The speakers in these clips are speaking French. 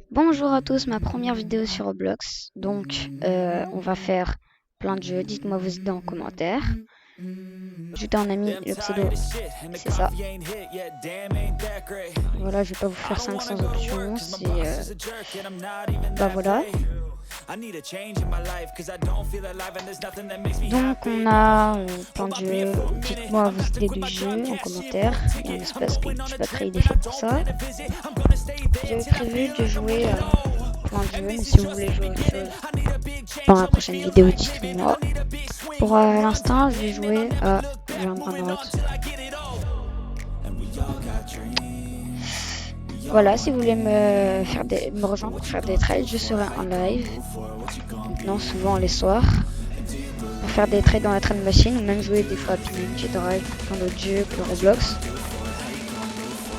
Bonjour à tous, ma première vidéo sur Roblox. Donc, on va faire plein de jeux. Dites-moi vos idées en commentaire. Ajoutez un ami, le pseudo, c'est ça. Voilà, je vais pas vous faire 500 options. Bah voilà. Donc, on a plein de jeux. Dites-moi vos idées de jeux en commentaire. Il y a un espace que tu vas créer des faits pour ça. J'avais prévu de jouer plein de jeux, mais si vous voulez jouer à autre chose dans la prochaine vidéo, dites-moi. Pour l'instant, je vais jouer à Brainrot. Voilà, si vous voulez me rejoindre pour faire des trades, je serai en live. Maintenant, souvent les soirs. Pour faire des trades dans la trade machine ou même jouer des fois à PUBG, Drive, plein d'autres jeux que Roblox.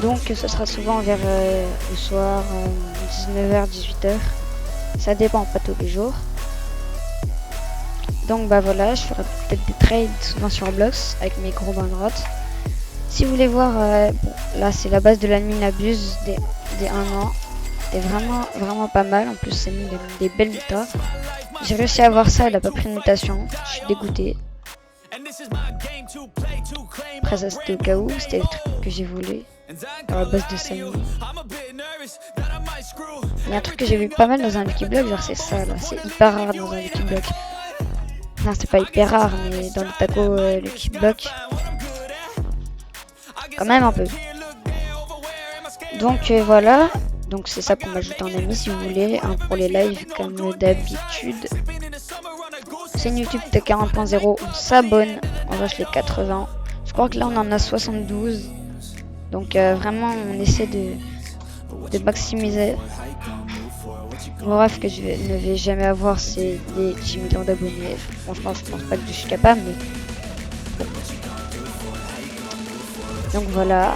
Donc, ce sera souvent vers le soir, 19h, 18h. Ça dépend, pas tous les jours. Donc bah voilà, je ferai peut-être des trades souvent sur Roblox avec mes gros Brainrot. Si vous voulez voir, bon, là c'est la base de l'admin Abuse des 1 an. C'est vraiment pas mal, en plus c'est mis des belles notas. J'ai réussi à avoir ça, elle a pas pris de notation, je suis dégoûté. Après ça c'était au cas où, c'était le truc que j'ai volé. À la base de Samy. Il y a un truc que j'ai vu pas mal dans un Lucky Block, genre c'est ça là, c'est hyper rare dans un Lucky Block. Non, c'est pas hyper rare, mais dans le taco Lucky Block, quand même un peu. Donc voilà, donc c'est ça pour m'ajouter en ami si vous voulez, pour les lives comme d'habitude. C'est une YouTube de 40.0, on s'abonne, on rush les 80. Je crois que là on en a 72. Donc vraiment on essaie de maximiser. Mon rêve que je ne vais jamais avoir, c'est les 10 millions d'abonnés. Franchement, je pense pas que je suis capable, mais bon. Donc voilà,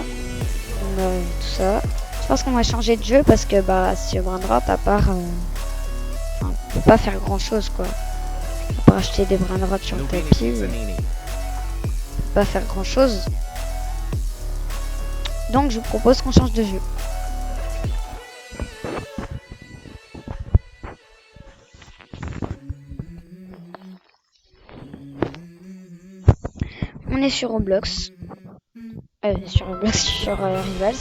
on a tout ça. Je pense qu'on va changer de jeu parce que bah sur Brainrot, à part, on peut pas faire grand chose quoi. À part acheter des Brainrot sur le tapis, on peut pas faire grand chose. Donc je vous propose qu'on change de jeu. On est sur Roblox. Sur Rivals.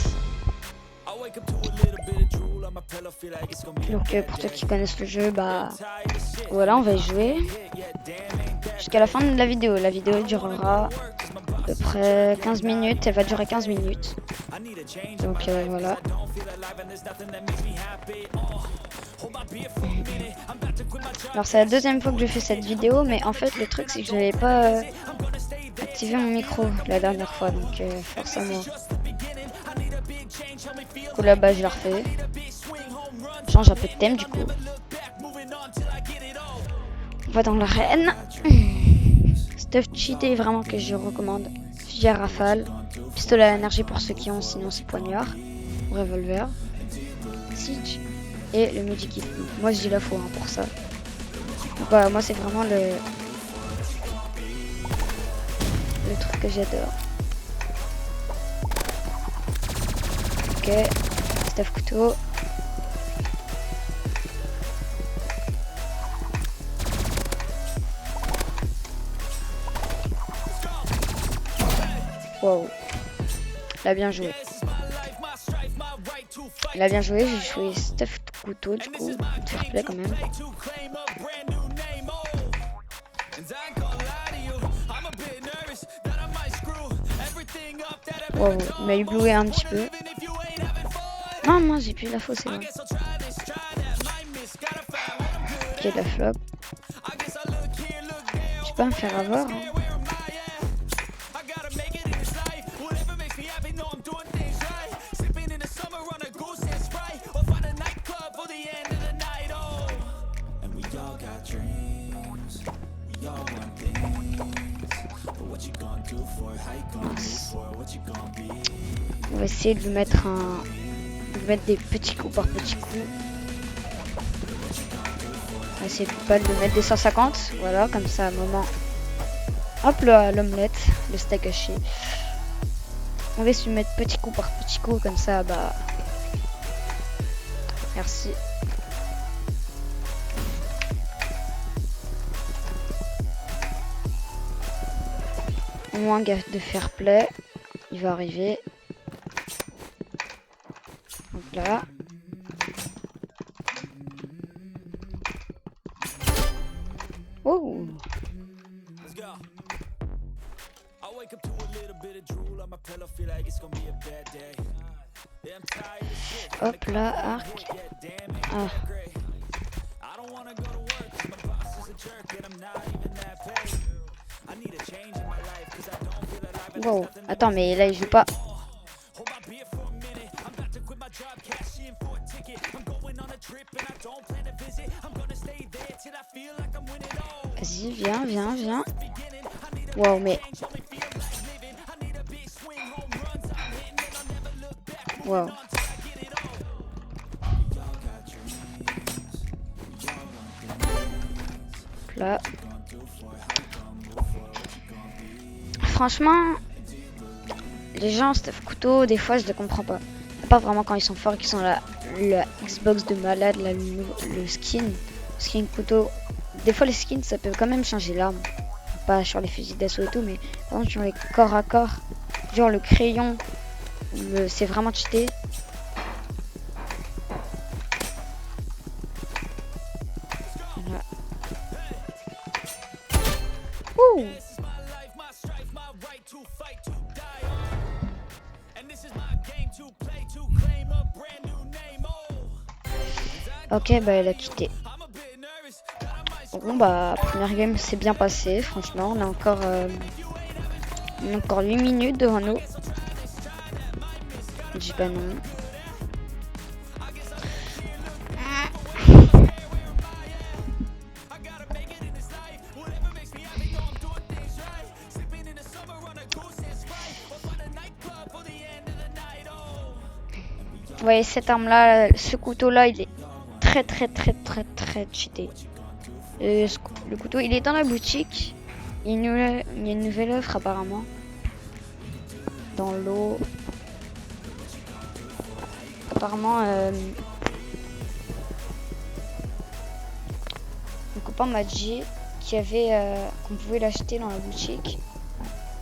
Donc pour ceux qui connaissent le jeu, bah voilà, on va y jouer jusqu'à la fin de la vidéo. La vidéo durera à peu près 15 minutes, elle va durer 15 minutes. Donc voilà. Alors c'est la deuxième fois que je fais cette vidéo, mais en fait le truc c'est que je n'avais pas activé mon micro la dernière fois, donc forcément. Du coup là-bas je la refais. Change un peu de thème du coup. On va dans l'arène. Stuff cheaté vraiment que je recommande. Fusil à rafale, pistolet à énergie pour ceux qui ont, sinon c'est poignard, revolver, siege et le medikit. Moi j'ai la foi pour ça. Donc, voilà, moi c'est vraiment le truc que j'adore. Ok, stuff couteau. Wow. Il a bien joué. Il a bien joué, j'ai joué stuff couteau du coup. Fair play quand même. Wow, il m'a ébloui un petit peu. Non, j'ai plus la fausse, c'est bon. Ok, la flop. Je peux pas me faire avoir. Hein. On va essayer de lui mettre des petits coups par petits coups. On va essayer de pas lui mettre des 150. Voilà, comme ça à un moment. Hop là, l'omelette, le steak haché. On va essayer de lui mettre petit coup par petit coup, comme ça, bah. Merci. Au moins gaffe de fair play. Il va arriver. Donc là. Oh. Hop là, arc. Ah. Wow. Attends, mais là il joue pas. Vas-y, viens. Wow, mais... Wow. Là. Franchement, les gens stuff couteau, des fois je les comprends pas. Pas vraiment quand ils sont forts et qu'ils sont là, la Xbox de malade, là, le skin couteau. Des fois les skins ça peut quand même changer l'arme. Pas sur les fusils d'assaut et tout, mais par exemple sur les corps à corps, genre le crayon, c'est vraiment cheaté. Voilà. Ouh. Ok, bah elle a quitté. Bon bah première game c'est bien passé, franchement on a encore 8 minutes devant nous. Je dis pas non. Vous voyez cette arme là, ce couteau là il est très cheaté. Le couteau il est dans la boutique. Il y a une nouvelle offre apparemment. Dans l'eau. Apparemment mon copain m'a dit qu'il y avait qu'on pouvait l'acheter dans la boutique.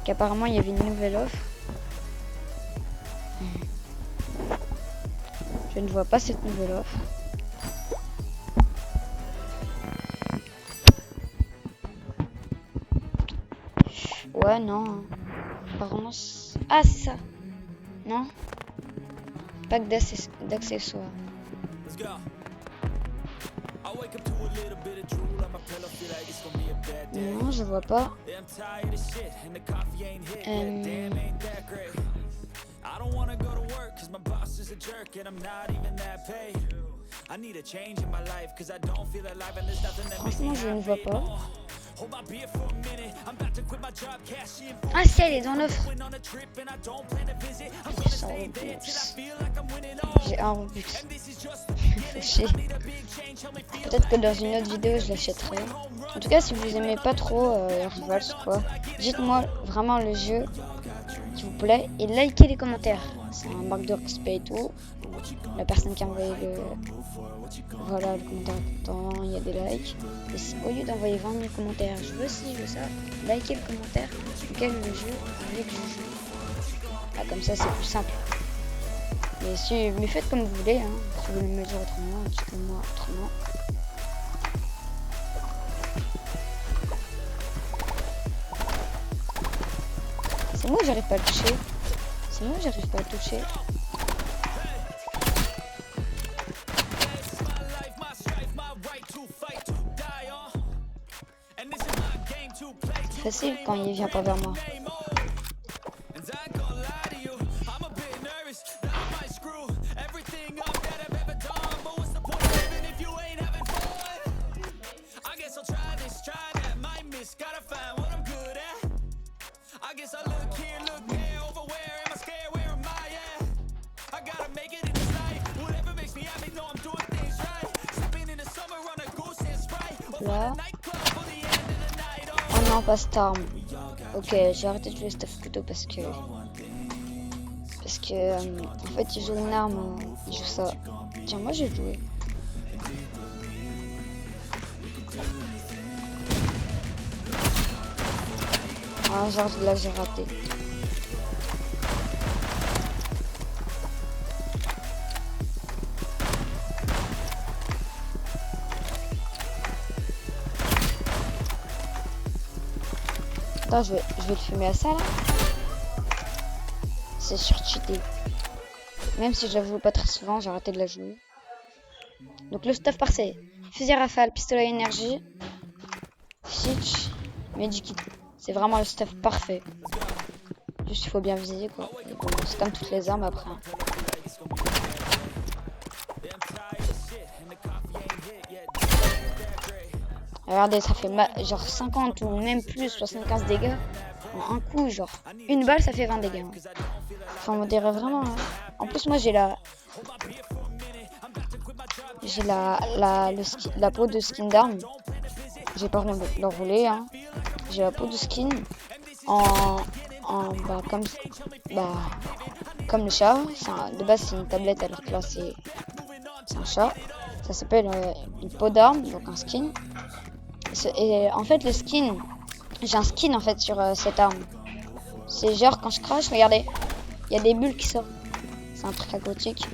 Qu'apparemment il y avait une nouvelle offre. Je ne vois pas cette nouvelle offre. Ouais, non. Apparemment... Ah, c'est ça. Non? Pack d'accessoires. Non, je vois pas. Franchement, je ne vois pas. Ah si, elle est dans l'offre. J'ai un Robux. Peut-être que dans une autre vidéo je l'achèterai. En tout cas, si vous aimez pas trop Rivals quoi, dites-moi vraiment le jeu s'il vous plaît et likez les commentaires. C'est un marque de respect et tout. La personne qui a envoyé le commentaire content, il y a des likes. Et si, au lieu d'envoyer 20 000 commentaires, je veux ça, likez le commentaire lequel le jeu vous voulez que je joue. Ah, comme ça c'est plus simple. Mais faites comme vous voulez, hein. Si vous voulez me dire autrement, dites-le-moi autrement. C'est moi j'arrive pas à le toucher. C'est facile quand il vient pas vers moi. Là. Oh non, pas cette arme. Ok, j'ai arrêté de jouer stuff couteau parce que en fait il joue une arme, il joue ça. Tiens, moi j'ai joué. Ah, genre là j'ai raté. Attends, je vais le fumer à ça là. C'est surcheaté. Même si je la joue pas très souvent, j'ai arrêté de la jouer. Donc le stuff parfait. Fusil à rafale, pistolet à énergie, Sitch, medikit. C'est vraiment le stuff parfait. Juste il faut bien viser quoi. Bon, c'est comme toutes les armes après. Regardez, ça fait genre 50 ou même plus, 75 dégâts en un coup, genre. Une balle, ça fait 20 dégâts. Enfin, on dirait vraiment... Hein. En plus, moi, j'ai la peau de skin d'arme. J'ai pas l'enroulé, hein. J'ai la peau de skin comme le chat. De base, c'est une tablette, alors que là, c'est un chat. Ça s'appelle une peau d'arme, donc un skin. Et en fait, le skin, j'ai un skin en fait sur cette arme. C'est genre quand je crache, regardez, il y a des bulles qui sortent. C'est un truc aquatique.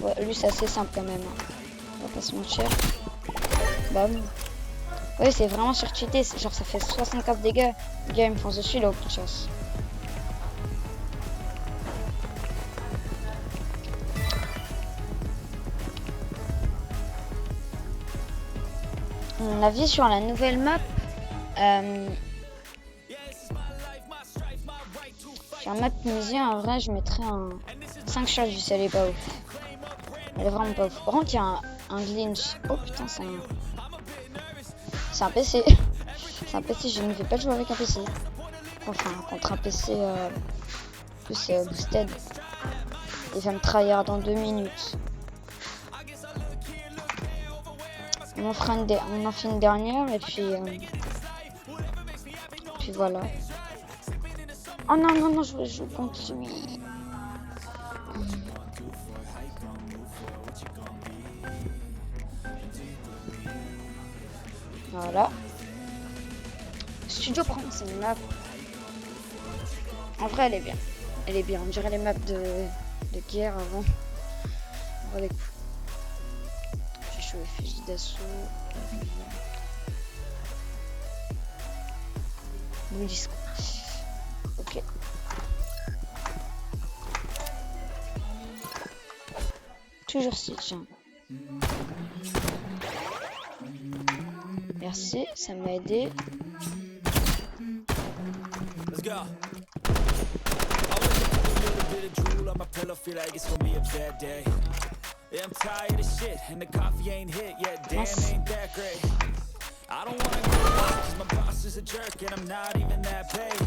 Ouais, lui c'est assez simple quand même. Hein. On va pas se mentir. Bam. Oui, c'est vraiment surcheaté. Genre ça fait 75 dégâts. Le gars il me fonce dessus, il a aucune chance. Mon avis sur la nouvelle map, sur la map musée, en vrai, je mettrais un 5 sur 10, elle est pas ouf. Elle est vraiment pas ouf. Par contre, il y a un glitch. Oh putain, c'est un PC. C'est un PC, je ne vais pas jouer avec un PC. Enfin, contre un PC plus boosted. Il va me trahir dans 2 minutes. On en fait une dernière et puis voilà. Oh non non non, je joue contre lui. Voilà. Studio prend c'est une map. En vrai elle est bien. Elle est bien. On dirait les maps de guerre avant. Voilà les coups. Fusil d'assaut. Bon disque. Ok. Toujours Stitch. Merci, ça m'a aidé. Let's go. Yeah, I'm tired of shit, and the coffee ain't hit yet. Damn, ain't that great. I don't wanna go out, cause my boss is a jerk, and I'm not even that paid.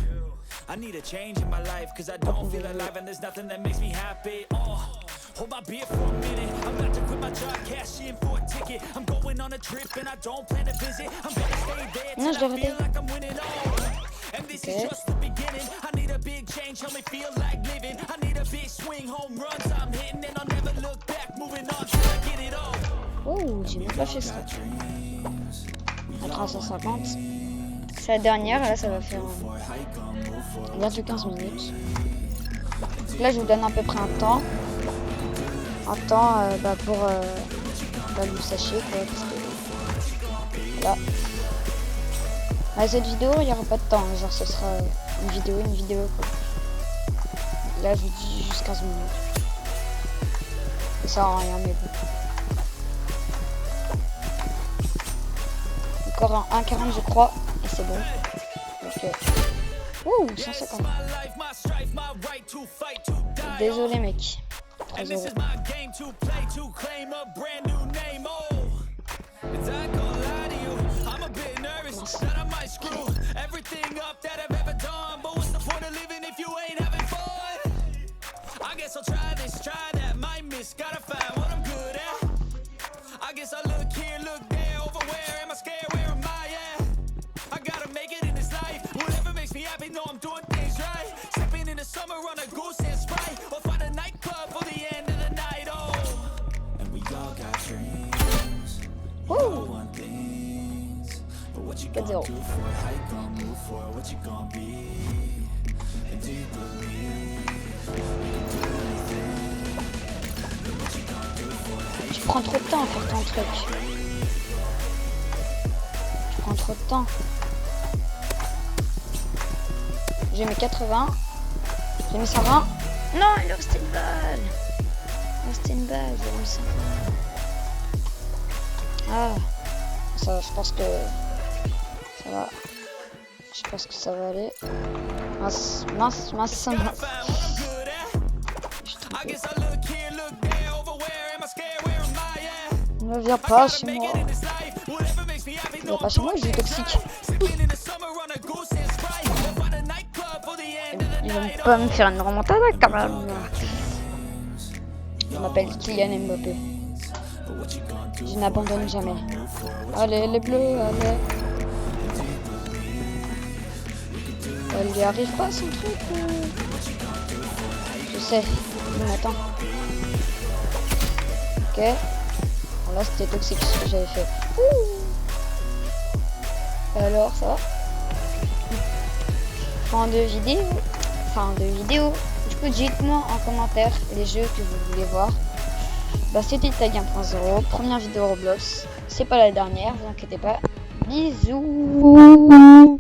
I need a change in my life, cause I don't feel alive, and there's nothing that makes me happy. Oh, hold my beer for a minute. I'm about to quit my job, cash in for a ticket. I'm going on a trip, and I don't plan to visit. I'm gonna stay there till I feel like I'm winning all. And this is just the beginning. I need a big change, help me feel like living. I need a big swing, home runs I'm hitting, and I'll never look back. Moving on till I get it all. Oh, j'ai même pas fait ça. À 350. C'est la dernière, là ça va faire bientôt 15 minutes. Donc là je vous donne à peu près un temps. Pour vous sachiez quoi. Parce que, voilà. À cette vidéo il n'y aura pas de temps, genre ce sera une vidéo quoi. Là je vous dis juste 15 minutes. Ça sert à rien mais bon. Encore un 1,40 je crois et c'est bon. Donc ouh 150. Désolé mec. 3 euros. I guess I'll try this, try that, might miss, gotta find what I'm good at. I guess I look here, look there, over where am I scared, where am I at? I gotta make it in this life, whatever makes me happy, know I'm doing things right. Stepping in the summer on a goose and Sprite, or find a nightclub for the end of the night, oh. 4-0. Tu prends trop de temps à faire ton truc. Tu prends trop de temps. J'ai mis 80. J'ai mis 120. Non, il est resté une balle. Il est resté une balle, j'ai mis 120. Ah, ça, je pense que ça va. Je pense que ça va aller. Mince, mince, mince, mince. Ne viens pas chez moi. Ne viens pas chez moi, je suis toxique. Ils vont pas me faire une remontada quand même. Je m'appelle Kylian Mbappé. Je n'abandonne jamais. Allez, les bleus, allez. Elle lui arrive pas son truc. Je sais. Bon, attends. Ok. Bon, là, c'était toxique ce que j'avais fait. Alors, ça va. Fin de vidéo. Du coup, dites-moi en commentaire les jeux que vous voulez voir. Bah, c'était Tag 1.0, première vidéo Roblox. C'est pas la dernière, vous inquiétez pas. Bisous.